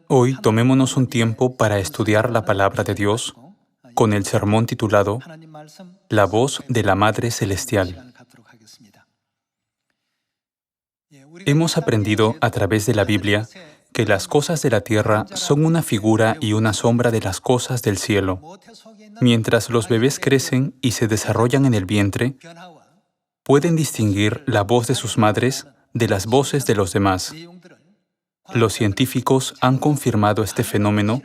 Hoy tomémonos un tiempo para estudiar la palabra de Dios con el sermón titulado La voz de la Madre Celestial. Hemos aprendido a través de la Biblia que las cosas de la tierra son una figura y una sombra de las cosas del cielo. Mientras los bebés crecen y se desarrollan en el vientre, pueden distinguir la voz de sus madres de las voces de los demás. Los científicos han confirmado este fenómeno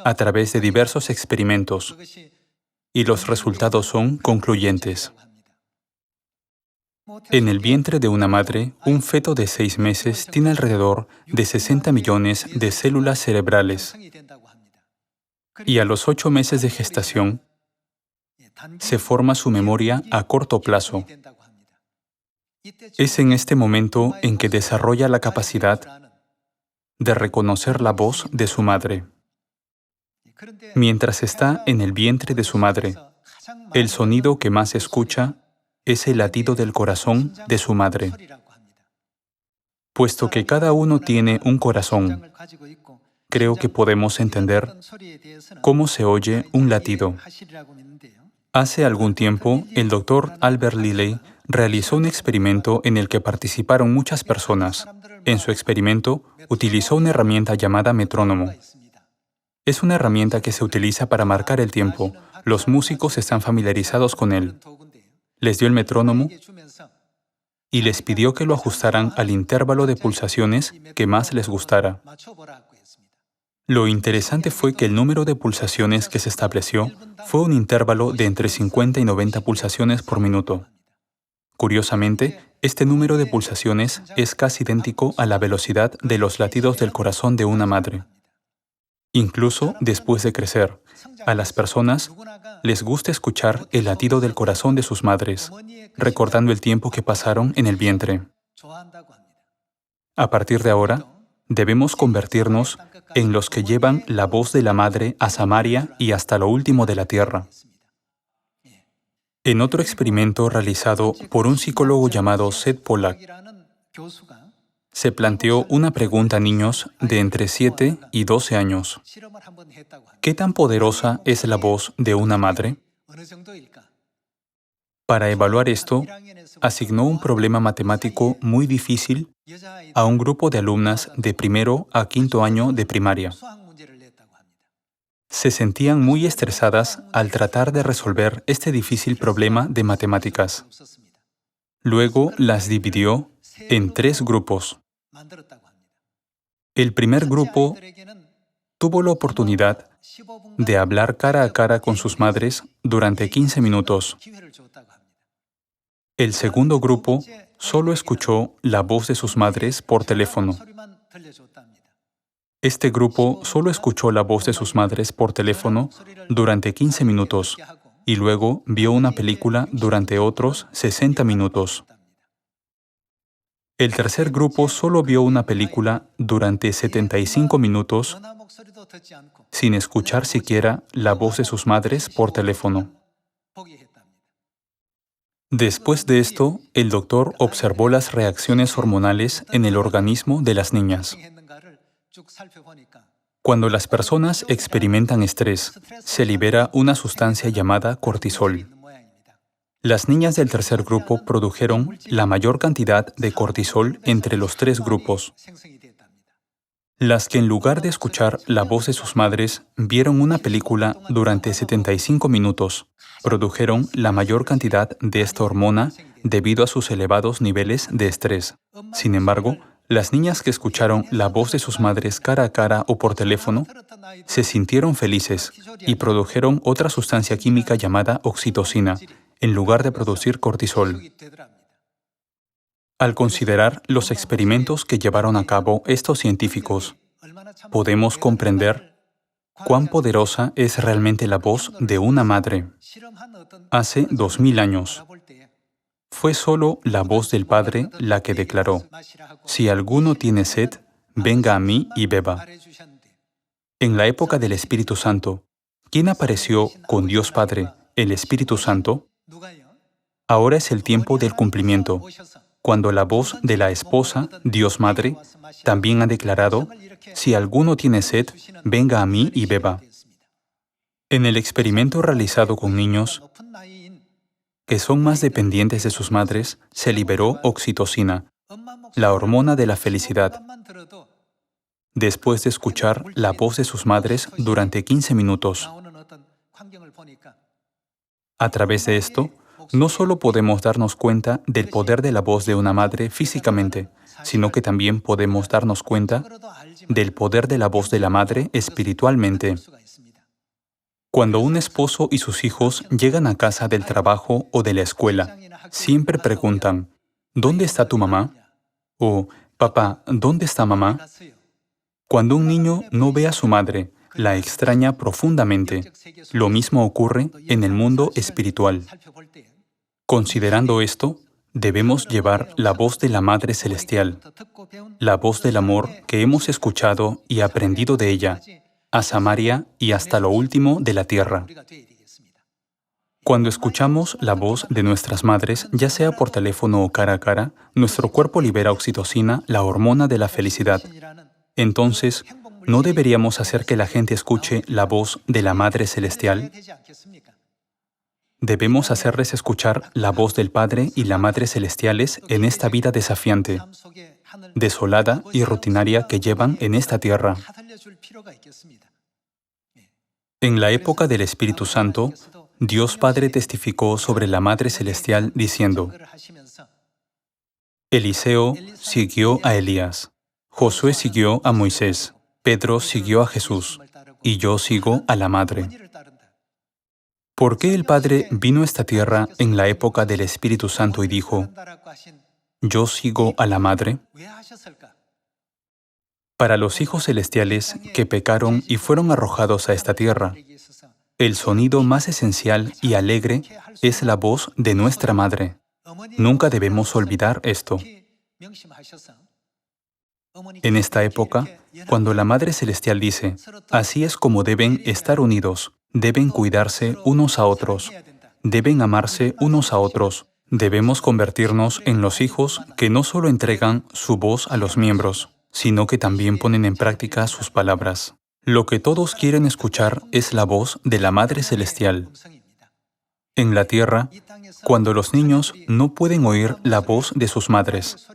a través de diversos experimentos y los resultados son concluyentes. En el vientre de una madre, un feto de 6 meses tiene alrededor de 60 millones de células cerebrales y a los 8 meses de gestación se forma su memoria a corto plazo. Es en este momento en que desarrolla la capacidad de reconocer la voz de su madre. Mientras está en el vientre de su madre, el sonido que más escucha es el latido del corazón de su madre. Puesto que cada uno tiene un corazón, creo que podemos entender cómo se oye un latido. Hace algún tiempo, el Dr. Albert Lilley realizó un experimento en el que participaron muchas personas. En su experimento, utilizó una herramienta llamada metrónomo. Es una herramienta que se utiliza para marcar el tiempo. Los músicos están familiarizados con él. Les dio el metrónomo y les pidió que lo ajustaran al intervalo de pulsaciones que más les gustara. Lo interesante fue que el número de pulsaciones que se estableció fue un intervalo de entre 50 y 90 pulsaciones por minuto. Curiosamente, este número de pulsaciones es casi idéntico a la velocidad de los latidos del corazón de una madre. Incluso después de crecer, a las personas les gusta escuchar el latido del corazón de sus madres, recordando el tiempo que pasaron en el vientre. A partir de ahora, debemos convertirnos en los que llevan la voz de la madre a Samaria y hasta lo último de la tierra. En otro experimento realizado por un psicólogo llamado Seth Pollack, se planteó una pregunta a niños de entre 7 y 12 años. ¿Qué tan poderosa es la voz de una madre? Para evaluar esto, asignó un problema matemático muy difícil a un grupo de alumnas de primero a quinto año de primaria. Se sentían muy estresadas al tratar de resolver este difícil problema de matemáticas. Luego las dividió en 3 grupos. El primer grupo tuvo la oportunidad de hablar cara a cara con sus madres durante 15 minutos. El segundo grupo solo escuchó la voz de sus madres por teléfono. Este grupo solo escuchó la voz de sus madres por teléfono durante 15 minutos y luego vio una película durante otros 60 minutos. El tercer grupo solo vio una película durante 75 minutos sin escuchar siquiera la voz de sus madres por teléfono. Después de esto, el doctor observó las reacciones hormonales en el organismo de las niñas. Cuando las personas experimentan estrés, se libera una sustancia llamada cortisol. Las niñas del tercer grupo produjeron la mayor cantidad de cortisol entre los 3 grupos. Las que en lugar de escuchar la voz de sus madres, vieron una película durante 75 minutos, produjeron la mayor cantidad de esta hormona debido a sus elevados niveles de estrés. Sin embargo, las niñas que escucharon la voz de sus madres cara a cara o por teléfono se sintieron felices y produjeron otra sustancia química llamada oxitocina, en lugar de producir cortisol. Al considerar los experimentos que llevaron a cabo estos científicos, podemos comprender cuán poderosa es realmente la voz de una madre. Hace 2000 años, fue solo la voz del Padre la que declaró: «Si alguno tiene sed, venga a mí y beba». En la época del Espíritu Santo, ¿quién apareció con Dios Padre, el Espíritu Santo? Ahora es el tiempo del cumplimiento. cuando la voz de la esposa, Dios Madre, también ha declarado, si alguno tiene sed, venga a mí y beba. En el experimento realizado con niños que son más dependientes de sus madres, se liberó oxitocina, la hormona de la felicidad, después de escuchar la voz de sus madres durante 15 minutos. A través de esto, no solo podemos darnos cuenta del poder de la voz de una madre físicamente, sino que también podemos darnos cuenta del poder de la voz de la madre espiritualmente. Cuando un esposo y sus hijos llegan a casa del trabajo o de la escuela, siempre preguntan, ¿dónde está tu mamá? O, papá, ¿dónde está mamá? Cuando un niño no ve a su madre, la extraña profundamente. Lo mismo ocurre en el mundo espiritual. Considerando esto, debemos llevar la voz de la Madre Celestial, la voz del amor que hemos escuchado y aprendido de ella, a Samaria y hasta lo último de la tierra. Cuando escuchamos la voz de nuestras madres, ya sea por teléfono o cara a cara, nuestro cuerpo libera oxitocina, la hormona de la felicidad. Entonces, ¿no deberíamos hacer que la gente escuche la voz de la Madre Celestial? Debemos hacerles escuchar la voz del Padre y la Madre Celestiales en esta vida desafiante, desolada y rutinaria que llevan en esta tierra. En la época del Espíritu Santo, Dios Padre testificó sobre la Madre Celestial diciendo, Eliseo siguió a Elías, Josué siguió a Moisés, Pedro siguió a Jesús, y yo sigo a la Madre. ¿Por qué el Padre vino a esta tierra en la época del Espíritu Santo y dijo, yo sigo a la Madre? Para los hijos celestiales que pecaron y fueron arrojados a esta tierra, el sonido más esencial y alegre es la voz de nuestra Madre. Nunca debemos olvidar esto. En esta época, cuando la Madre Celestial dice, así es como deben estar unidos, deben cuidarse unos a otros, deben amarse unos a otros, debemos convertirnos en los hijos que no solo entregan su voz a los miembros, sino que también ponen en práctica sus palabras. Lo que todos quieren escuchar es la voz de la Madre Celestial. En la tierra, cuando los niños no pueden oír la voz de sus madres,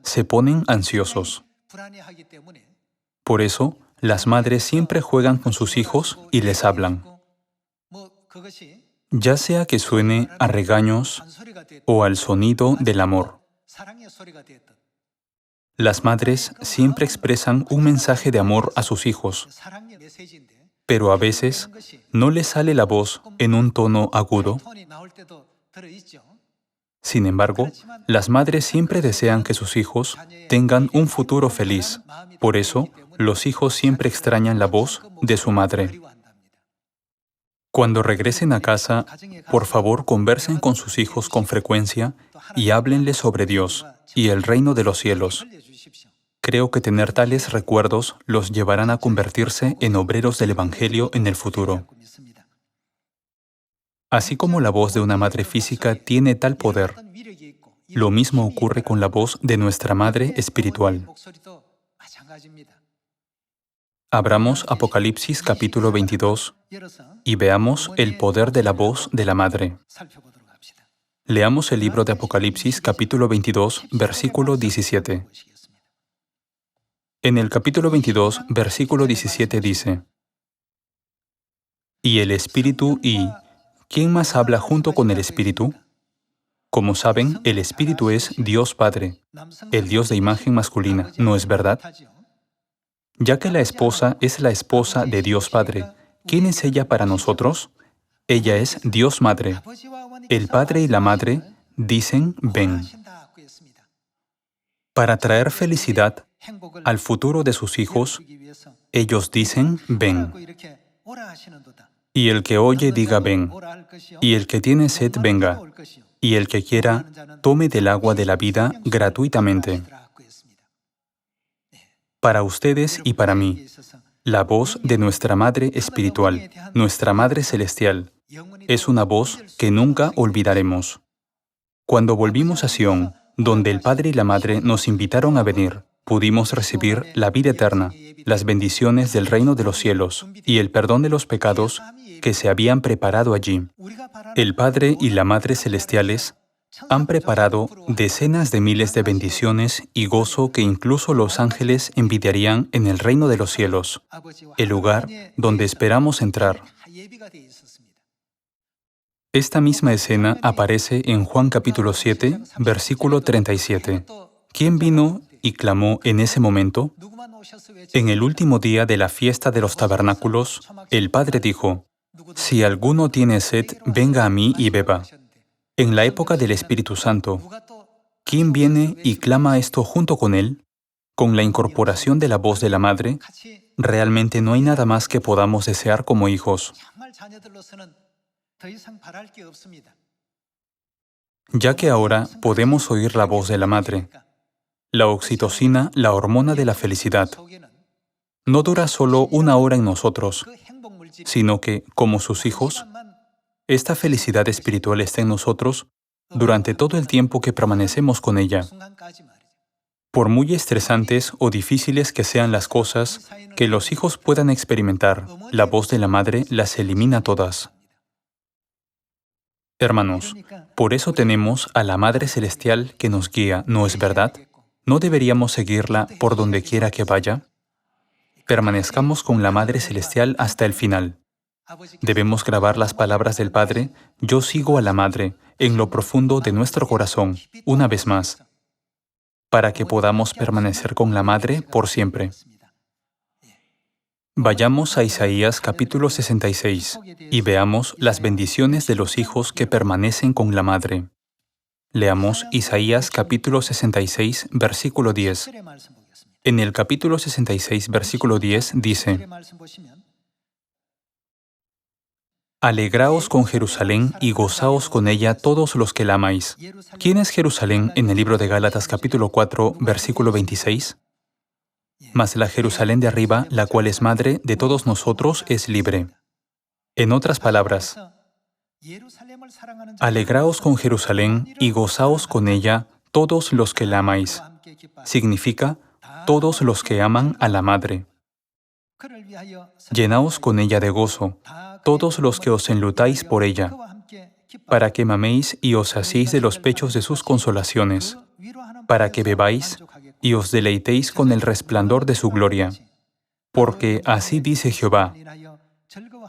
se ponen ansiosos. Por eso, las madres siempre juegan con sus hijos y les hablan, ya sea que suene a regaños o al sonido del amor. Las madres siempre expresan un mensaje de amor a sus hijos, pero a veces no les sale la voz en un tono agudo. Sin embargo, las madres siempre desean que sus hijos tengan un futuro feliz. Por eso, los hijos siempre extrañan la voz de su madre. Cuando regresen a casa, por favor conversen con sus hijos con frecuencia y háblenles sobre Dios y el reino de los cielos. Creo que tener tales recuerdos los llevarán a convertirse en obreros del Evangelio en el futuro. Así como la voz de una madre física tiene tal poder, lo mismo ocurre con la voz de nuestra Madre espiritual. Abramos Apocalipsis capítulo 22 y veamos el poder de la voz de la Madre. Leamos el libro de Apocalipsis capítulo 22, versículo 17. En el capítulo 22, versículo 17 dice, y el Espíritu y... ¿quién más habla junto con el Espíritu? Como saben, el Espíritu es Dios Padre, el Dios de imagen masculina, ¿no es verdad? Ya que la esposa es la esposa de Dios Padre, ¿quién es ella para nosotros? Ella es Dios Madre. El Padre y la Madre dicen, ven. Para traer felicidad al futuro de sus hijos, ellos dicen, ven. Y el que oye diga, ven. Y el que tiene sed, venga. Y el que quiera, tome del agua de la vida gratuitamente. Para ustedes y para mí, la voz de nuestra Madre espiritual, nuestra Madre celestial, es una voz que nunca olvidaremos. Cuando volvimos a Sión, donde el Padre y la Madre nos invitaron a venir, pudimos recibir la vida eterna, las bendiciones del reino de los cielos y el perdón de los pecados que se habían preparado allí. El Padre y la Madre celestiales han preparado decenas de miles de bendiciones y gozo que incluso los ángeles envidiarían en el reino de los cielos, el lugar donde esperamos entrar. Esta misma escena aparece en Juan capítulo 7, versículo 37. ¿Quién vino y clamó en ese momento? En el último día de la fiesta de los tabernáculos, el Padre dijo, «Si alguno tiene sed, venga a mí y beba». En la época del Espíritu Santo, ¿quién viene y clama esto junto con él? Con la incorporación de la voz de la Madre, realmente no hay nada más que podamos desear como hijos. Ya que ahora podemos oír la voz de la Madre, la oxitocina, la hormona de la felicidad, no dura solo una hora en nosotros, sino que, como sus hijos, esta felicidad espiritual está en nosotros durante todo el tiempo que permanecemos con ella. Por muy estresantes o difíciles que sean las cosas que los hijos puedan experimentar, la voz de la Madre las elimina todas. Hermanos, por eso tenemos a la Madre Celestial que nos guía, ¿no es verdad? ¿No deberíamos seguirla por donde quiera que vaya? Permanezcamos con la Madre Celestial hasta el final. Debemos grabar las palabras del Padre, «Yo sigo a la Madre», en lo profundo de nuestro corazón, una vez más, para que podamos permanecer con la Madre por siempre. Vayamos a Isaías capítulo 66 y veamos las bendiciones de los hijos que permanecen con la Madre. Leamos Isaías capítulo 66, versículo 10. En el capítulo 66, versículo 10 dice, «Alegraos con Jerusalén y gozaos con ella todos los que la amáis». ¿Quién es Jerusalén en el libro de Gálatas capítulo 4, versículo 26? Mas la Jerusalén de arriba, la cual es madre de todos nosotros, es libre. En otras palabras, alegraos con Jerusalén y gozaos con ella todos los que la amáis. Significa todos los que aman a la Madre. Llenaos con ella de gozo, todos los que os enlutáis por ella, para que maméis y os saciéis de los pechos de sus consolaciones, para que bebáis y os deleitéis con el resplandor de su gloria. Porque así dice Jehová,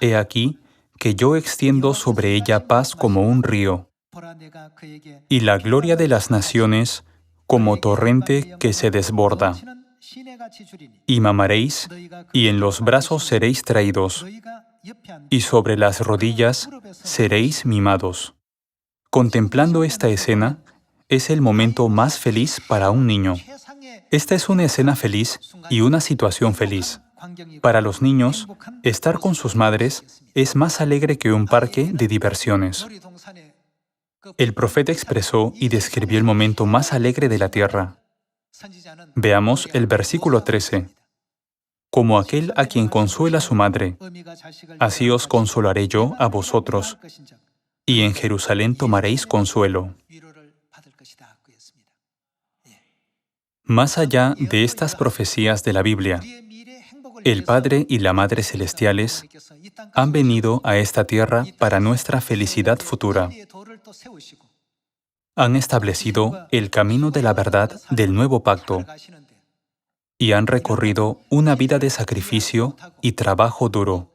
«He aquí que yo extiendo sobre ella paz como un río, y la gloria de las naciones como torrente que se desborda. Y mamaréis, y en los brazos seréis traídos, y sobre las rodillas seréis mimados». Contemplando esta escena, es el momento más feliz para un niño. Esta es una escena feliz y una situación feliz. Para los niños, estar con sus madres es más alegre que un parque de diversiones. El profeta expresó y describió el momento más alegre de la tierra. Veamos el versículo 13. «Como aquel a quien consuela su madre, así os consolaré yo a vosotros, y en Jerusalén tomaréis consuelo». Más allá de estas profecías de la Biblia, el Padre y la Madre Celestiales han venido a esta tierra para nuestra felicidad futura. Han establecido el camino de la verdad del nuevo pacto y han recorrido una vida de sacrificio y trabajo duro.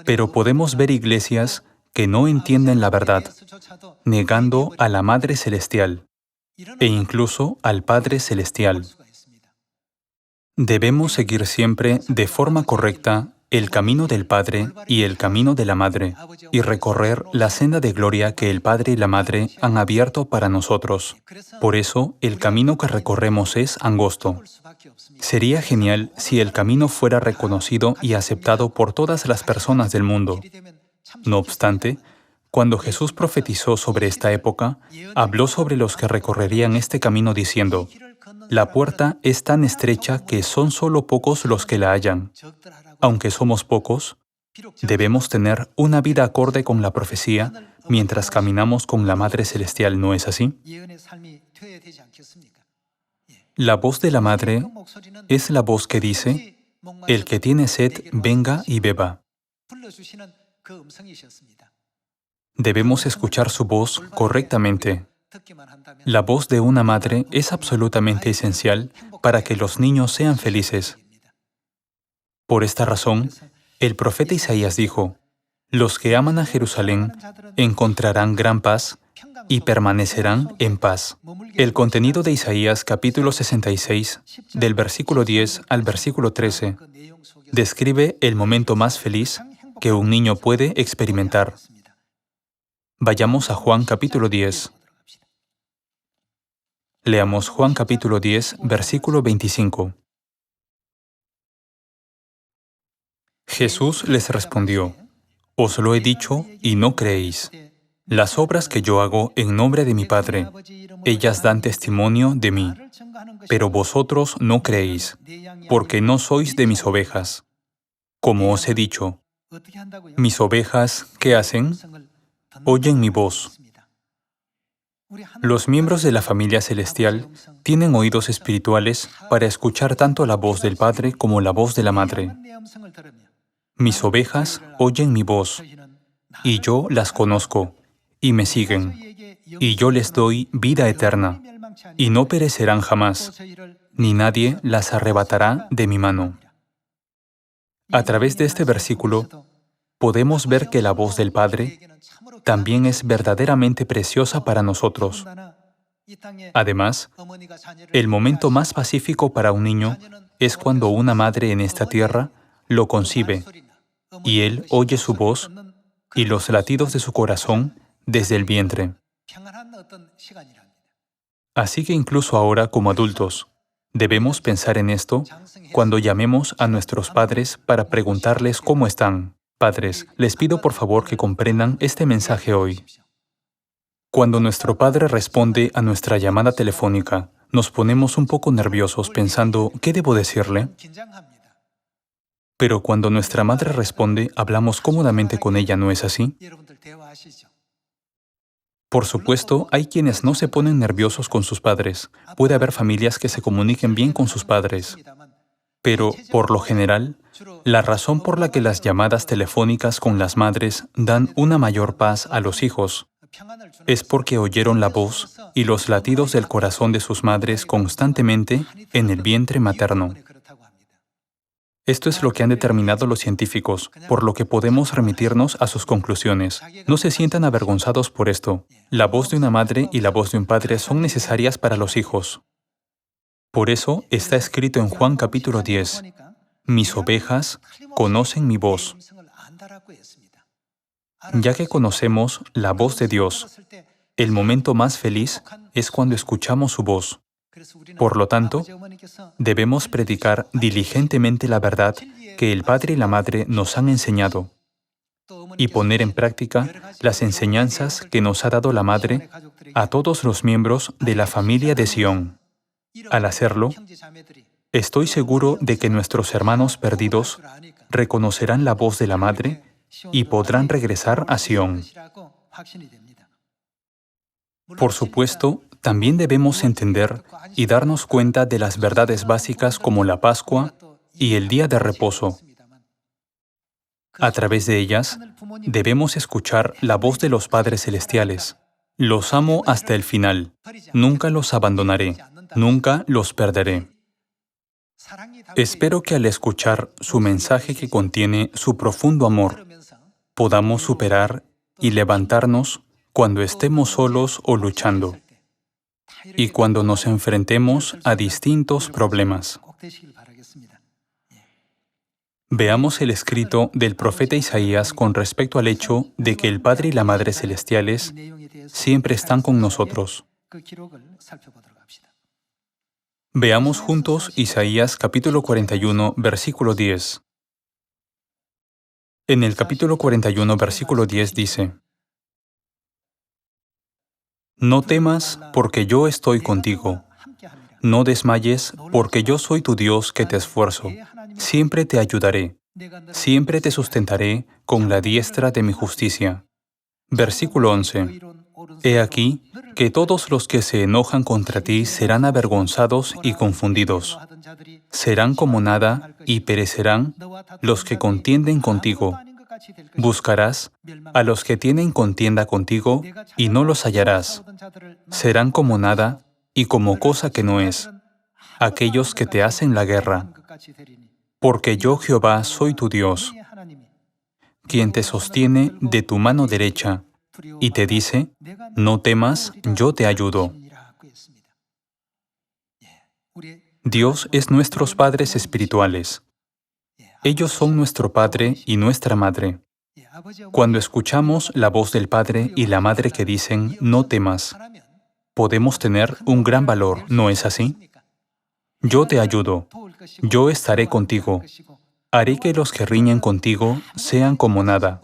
Pero podemos ver iglesias que no entienden la verdad, negando a la Madre Celestial e incluso al Padre Celestial. Debemos seguir siempre de forma correcta el camino del Padre y el camino de la Madre, y recorrer la senda de gloria que el Padre y la Madre han abierto para nosotros. Por eso, el camino que recorremos es angosto. Sería genial si el camino fuera reconocido y aceptado por todas las personas del mundo. No obstante, cuando Jesús profetizó sobre esta época, habló sobre los que recorrerían este camino diciendo, «La puerta es tan estrecha que son solo pocos los que la hallan. Aunque somos pocos, Debemos tener una vida acorde con la profecía mientras caminamos con la Madre Celestial, ¿no es así? La voz de la Madre es la voz que dice: el que tiene sed, venga y beba. Debemos escuchar su voz correctamente. La voz de una madre es absolutamente esencial para que los niños sean felices. Por esta razón, el profeta Isaías dijo: los que aman a Jerusalén encontrarán gran paz y permanecerán en paz. El contenido de Isaías capítulo 66, del versículo 10 al versículo 13, describe el momento más feliz que un niño puede experimentar. Vayamos a Juan capítulo 10. Leamos Juan capítulo 10, versículo 25. Jesús les respondió: os lo he dicho y no creéis. Las obras que yo hago en nombre de mi Padre, ellas dan testimonio de mí, pero vosotros no creéis, porque no sois de mis ovejas. Como os he dicho, mis ovejas, ¿qué hacen? Oyen mi voz. Los miembros de la familia celestial tienen oídos espirituales para escuchar tanto la voz del Padre como la voz de la Madre. Mis ovejas oyen mi voz, y yo las conozco, y me siguen, y yo les doy vida eterna, y no perecerán jamás, ni nadie las arrebatará de mi mano. A través de este versículo, podemos ver que la voz del Padre también es verdaderamente preciosa para nosotros. Además, el momento más pacífico para un niño es cuando una madre en esta tierra lo concibe, y él oye su voz y los latidos de su corazón desde el vientre. Así que incluso ahora, como adultos, debemos pensar en esto cuando llamemos a nuestros padres para preguntarles cómo están. Padres, les pido por favor que comprendan este mensaje hoy. Cuando nuestro padre responde a nuestra llamada telefónica, nos ponemos un poco nerviosos pensando, ¿qué debo decirle? Pero cuando nuestra madre responde, hablamos cómodamente con ella, ¿no es así? Por supuesto, hay quienes no se ponen nerviosos con sus padres. Puede haber familias que se comuniquen bien con sus padres. Pero, por lo general, la razón por la que las llamadas telefónicas con las madres dan una mayor paz a los hijos es porque oyeron la voz y los latidos del corazón de sus madres constantemente en el vientre materno. Esto es lo que han determinado los científicos, por lo que podemos remitirnos a sus conclusiones. No se sientan avergonzados por esto. La voz de una madre y la voz de un padre son necesarias para los hijos. Por eso está escrito en Juan capítulo 10, mis ovejas conocen mi voz. Ya que conocemos la voz de Dios, el momento más feliz es cuando escuchamos su voz. Por lo tanto, debemos predicar diligentemente la verdad que el Padre y la Madre nos han enseñado y poner en práctica las enseñanzas que nos ha dado la Madre a todos los miembros de la familia de Sión. Al hacerlo, estoy seguro de que nuestros hermanos perdidos reconocerán la voz de la Madre y podrán regresar a Sión. Por supuesto, también debemos entender y darnos cuenta de las verdades básicas como la Pascua y el día de reposo. A través de ellas, debemos escuchar la voz de los Padres Celestiales. Los amo hasta el final. Nunca los abandonaré. Nunca los perderé. Espero que al escuchar su mensaje que contiene su profundo amor, podamos superar y levantarnos cuando estemos solos o luchando, y cuando nos enfrentemos a distintos problemas. Veamos el escrito del profeta Isaías con respecto al hecho de que el Padre y la Madre Celestiales siempre están con nosotros. Veamos juntos Isaías capítulo 41, versículo 10. En el capítulo 41, versículo 10 dice: no temas, porque yo estoy contigo. No desmayes, porque yo soy tu Dios que te esfuerzo. Siempre te ayudaré. Siempre te sustentaré con la diestra de mi justicia. Versículo 11. He aquí que todos los que se enojan contra ti serán avergonzados y confundidos. Serán como nada y perecerán los que contienden contigo. Buscarás a los que tienen contienda contigo y no los hallarás. Serán como nada y como cosa que no es, aquellos que te hacen la guerra. Porque yo, Jehová, soy tu Dios, quien te sostiene de tu mano derecha y te dice, no temas, yo te ayudo. Dios es nuestros padres espirituales. Ellos son nuestro Padre y nuestra Madre. Cuando escuchamos la voz del Padre y la Madre que dicen, no temas, podemos tener un gran valor, ¿no es así? Yo te ayudo, yo estaré contigo, haré que los que riñen contigo sean como nada.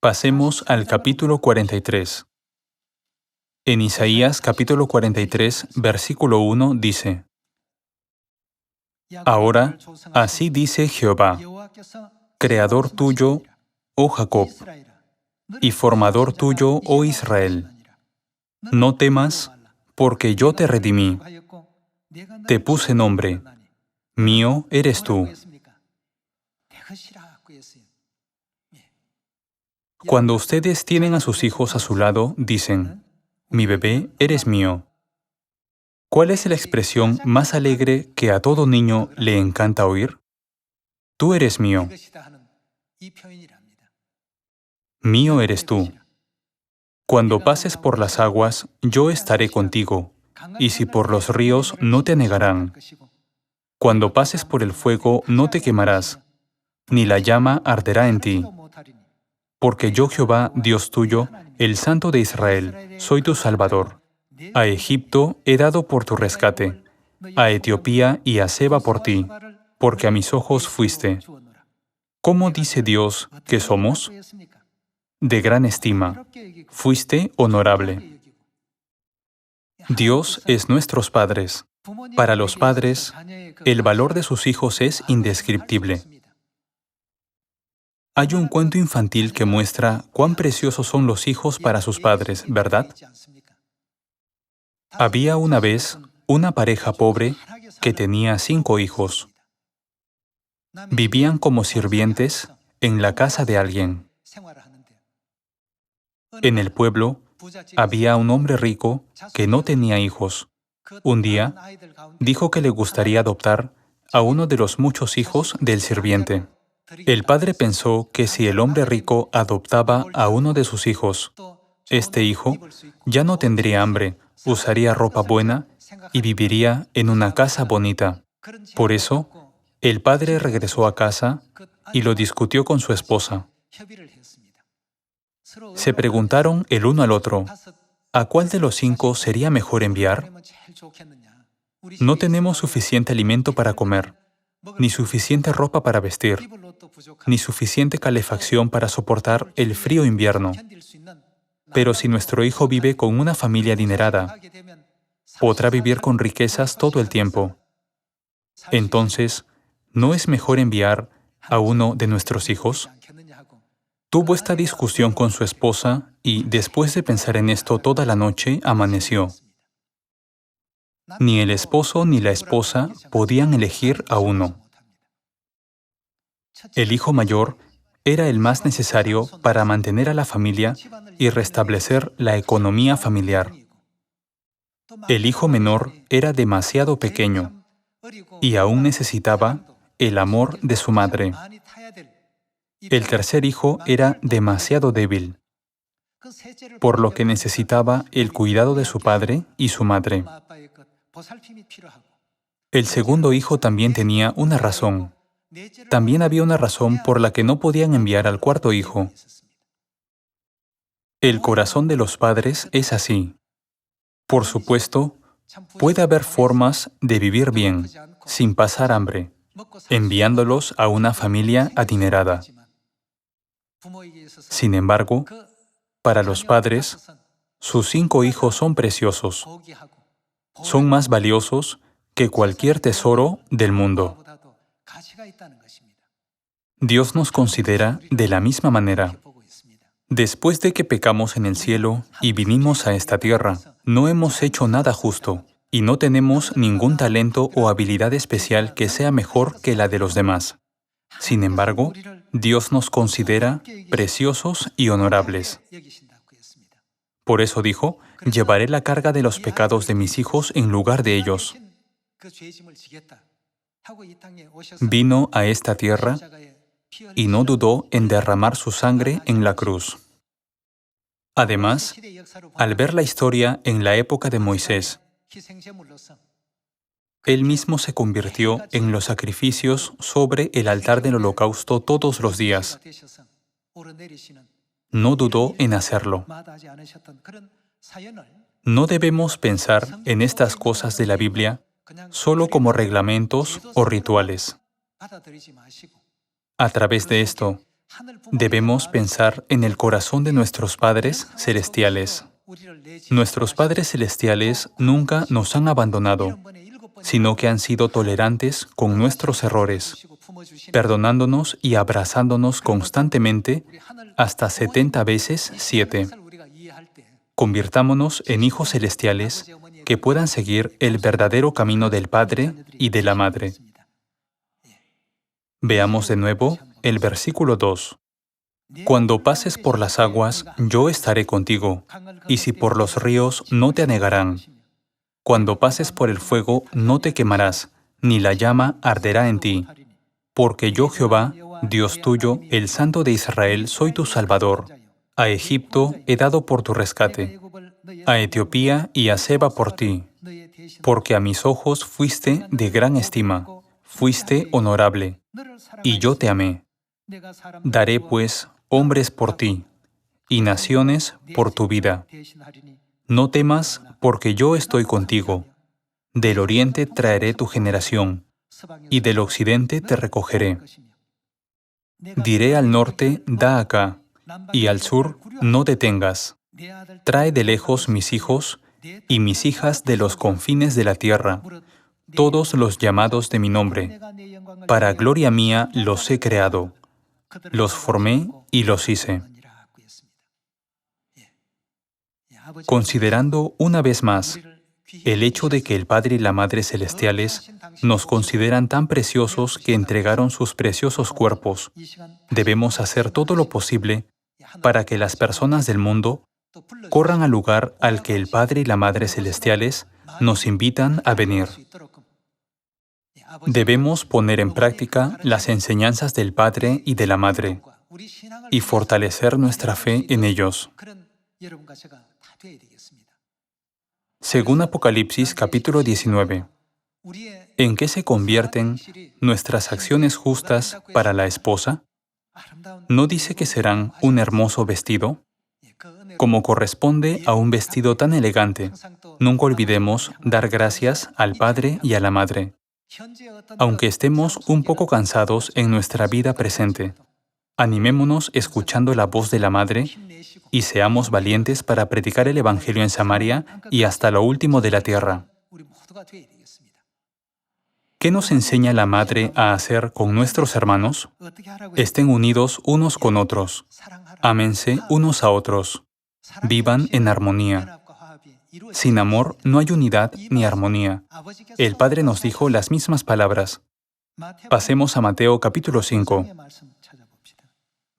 Pasemos al capítulo 43. En Isaías capítulo 43, versículo 1 dice, Ahora, así dice Jehová, Creador tuyo, oh Jacob, y formador tuyo, oh Israel. No temas, porque yo te redimí. Te puse nombre. Mío eres tú. Cuando ustedes tienen a sus hijos a su lado, dicen, mi bebé eres mío. ¿Cuál es la expresión más alegre que a todo niño le encanta oír? Tú eres mío. Mío eres tú. Cuando pases por las aguas, yo estaré contigo, y si por los ríos, no te anegarán. Cuando pases por el fuego, no te quemarás, ni la llama arderá en ti. Porque yo, Jehová, Dios tuyo, el Santo de Israel, soy tu Salvador. A Egipto he dado por tu rescate, a Etiopía y a Seba por ti, porque a mis ojos fuiste. ¿Cómo dice Dios que somos? De gran estima. Fuiste honorable. Dios es nuestros padres. Para los padres, el valor de sus hijos es indescriptible. Hay un cuento infantil que muestra cuán preciosos son los hijos para sus padres, ¿verdad? Había una vez una pareja pobre que tenía 5 hijos. Vivían como sirvientes en la casa de alguien. En el pueblo había un hombre rico que no tenía hijos. Un día dijo que le gustaría adoptar a uno de los muchos hijos del sirviente. El padre pensó que si el hombre rico adoptaba a uno de sus hijos, este hijo ya no tendría hambre, usaría ropa buena y viviría en una casa bonita. Por eso, el padre regresó a casa y lo discutió con su esposa. Se preguntaron el uno al otro, ¿a cuál de los 5 sería mejor enviar? No tenemos suficiente alimento para comer, ni suficiente ropa para vestir, ni suficiente calefacción para soportar el frío invierno. Pero si nuestro hijo vive con una familia adinerada, podrá vivir con riquezas todo el tiempo. Entonces, ¿no es mejor enviar a uno de nuestros hijos? Tuvo esta discusión con su esposa y, después de pensar en esto toda la noche, amaneció. Ni el esposo ni la esposa podían elegir a uno. El hijo mayor era el más necesario para mantener a la familia y restablecer la economía familiar. El hijo menor era demasiado pequeño y aún necesitaba el amor de su madre. El tercer hijo era demasiado débil, por lo que necesitaba el cuidado de su padre y su madre. El segundo hijo también tenía una razón. También había una razón por la que no podían enviar al cuarto hijo. El corazón de los padres es así. Por supuesto, puede haber formas de vivir bien, sin pasar hambre, enviándolos a una familia adinerada. Sin embargo, para los padres, sus 5 hijos son preciosos. Son más valiosos que cualquier tesoro del mundo. Dios nos considera de la misma manera. Después de que pecamos en el cielo y vinimos a esta tierra, no hemos hecho nada justo y no tenemos ningún talento o habilidad especial que sea mejor que la de los demás. Sin embargo, Dios nos considera preciosos y honorables. Por eso dijo, llevaré la carga de los pecados de mis hijos en lugar de ellos. Vino a esta tierra y no dudó en derramar su sangre en la cruz. Además, al ver la historia en la época de Moisés, él mismo se convirtió en los sacrificios sobre el altar del holocausto todos los días. No dudó en hacerlo. No debemos pensar en estas cosas de la Biblia solo como reglamentos o rituales. A través de esto, debemos pensar en el corazón de nuestros padres celestiales. Nuestros padres celestiales nunca nos han abandonado, sino que han sido tolerantes con nuestros errores, perdonándonos y abrazándonos constantemente hasta 70 veces 7. Convirtámonos en hijos celestiales que puedan seguir el verdadero camino del Padre y de la Madre. Veamos de nuevo el versículo 2. Cuando pases por las aguas, yo estaré contigo, y si por los ríos, no te anegarán. Cuando pases por el fuego, no te quemarás, ni la llama arderá en ti. Porque yo, Jehová, Dios tuyo, el Santo de Israel, soy tu Salvador. A Egipto he dado por tu rescate, a Etiopía y a Seba por ti. Porque a mis ojos fuiste de gran estima, fuiste honorable, y yo te amé. Daré, pues, hombres por ti, y naciones por tu vida. No temas, porque yo estoy contigo. Del oriente traeré tu generación, y del occidente te recogeré. Diré al norte, da acá, y al sur, no detengas. Trae de lejos mis hijos, y mis hijas de los confines de la tierra, todos los llamados de mi nombre. Para gloria mía los he creado. Los formé y los hice. Considerando una vez más el hecho de que el Padre y la Madre celestiales nos consideran tan preciosos que entregaron sus preciosos cuerpos, debemos hacer todo lo posible para que las personas del mundo corran al lugar al que el Padre y la Madre celestiales nos invitan a venir. Debemos poner en práctica las enseñanzas del Padre y de la Madre y fortalecer nuestra fe en ellos. Según Apocalipsis capítulo 19, ¿en qué se convierten nuestras acciones justas para la esposa? ¿No dice que serán un hermoso vestido? Como corresponde a un vestido tan elegante, nunca olvidemos dar gracias al Padre y a la Madre. Aunque estemos un poco cansados en nuestra vida presente, animémonos escuchando la voz de la Madre y seamos valientes para predicar el Evangelio en Samaria y hasta lo último de la tierra. ¿Qué nos enseña la Madre a hacer con nuestros hermanos? Estén unidos unos con otros, ámense unos a otros, vivan en armonía. Sin amor no hay unidad ni armonía. El Padre nos dijo las mismas palabras. Pasemos a Mateo capítulo 5.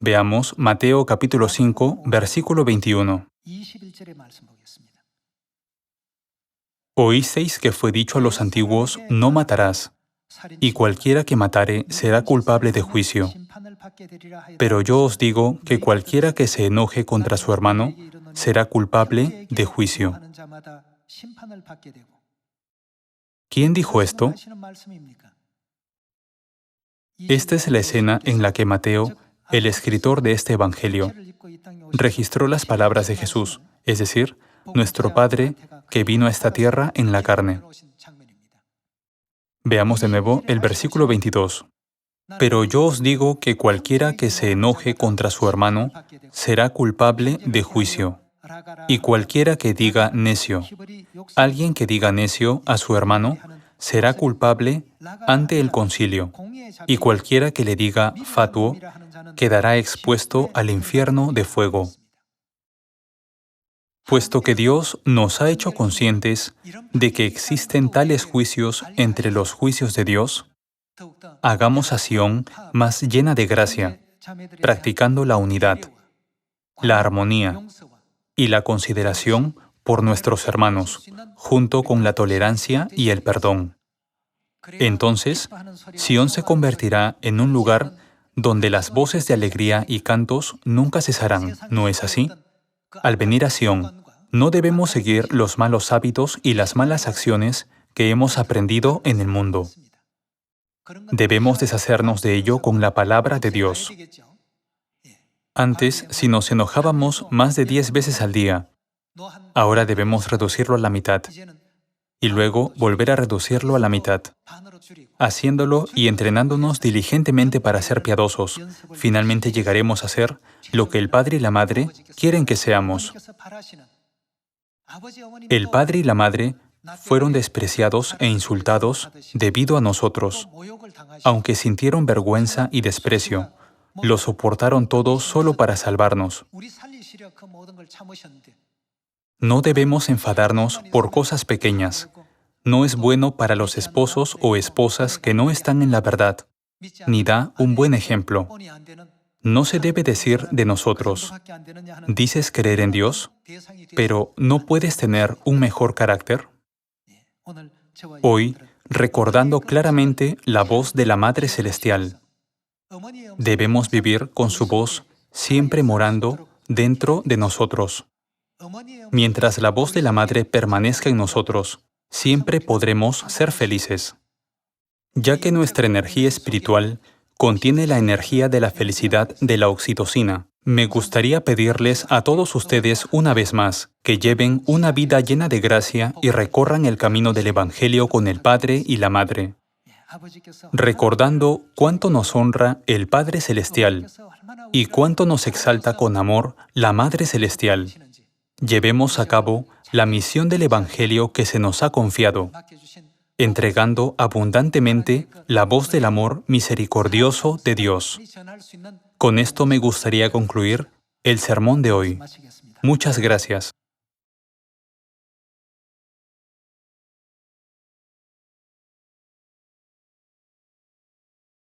Veamos Mateo capítulo 5, versículo 21. Oísteis que fue dicho a los antiguos, no matarás, y cualquiera que matare será culpable de juicio. Pero yo os digo que cualquiera que se enoje contra su hermano será culpable de juicio. ¿Quién dijo esto? Esta es la escena en la que Mateo, el escritor de este Evangelio, registró las palabras de Jesús, es decir, nuestro Padre que vino a esta tierra en la carne. Veamos de nuevo el versículo 22. Pero yo os digo que cualquiera que se enoje contra su hermano será culpable de juicio. Y cualquiera que diga necio, alguien que diga necio a su hermano, será culpable ante el concilio, y cualquiera que le diga fatuo quedará expuesto al infierno de fuego. Puesto que Dios nos ha hecho conscientes de que existen tales juicios entre los juicios de Dios, hagamos a Sión más llena de gracia, practicando la unidad, la armonía y la consideración por nuestros hermanos, junto con la tolerancia y el perdón. Entonces, Sión se convertirá en un lugar donde las voces de alegría y cantos nunca cesarán, ¿no es así? Al venir a Sión, no debemos seguir los malos hábitos y las malas acciones que hemos aprendido en el mundo. Debemos deshacernos de ello con la palabra de Dios. Antes, si nos enojábamos más de 10 veces al día, ahora debemos reducirlo a la mitad, y luego volver a reducirlo a la mitad. Haciéndolo y entrenándonos diligentemente para ser piadosos, finalmente llegaremos a ser lo que el Padre y la Madre quieren que seamos. El Padre y la Madre fueron despreciados e insultados debido a nosotros. Aunque sintieron vergüenza y desprecio, lo soportaron todo solo para salvarnos. No debemos enfadarnos por cosas pequeñas. No es bueno para los esposos o esposas que no están en la verdad, ni da un buen ejemplo. No se debe decir de nosotros, ¿dices creer en Dios, pero no puedes tener un mejor carácter? Hoy, recordando claramente la voz de la Madre Celestial, debemos vivir con su voz siempre morando dentro de nosotros. Mientras la voz de la Madre permanezca en nosotros, siempre podremos ser felices. Ya que nuestra energía espiritual contiene la energía de la felicidad de la oxitocina, me gustaría pedirles a todos ustedes una vez más que lleven una vida llena de gracia y recorran el camino del Evangelio con el Padre y la Madre, recordando cuánto nos honra el Padre Celestial y cuánto nos exalta con amor la Madre Celestial. Llevemos a cabo la misión del Evangelio que se nos ha confiado, entregando abundantemente la voz del amor misericordioso de Dios. Con esto me gustaría concluir el sermón de hoy. Muchas gracias.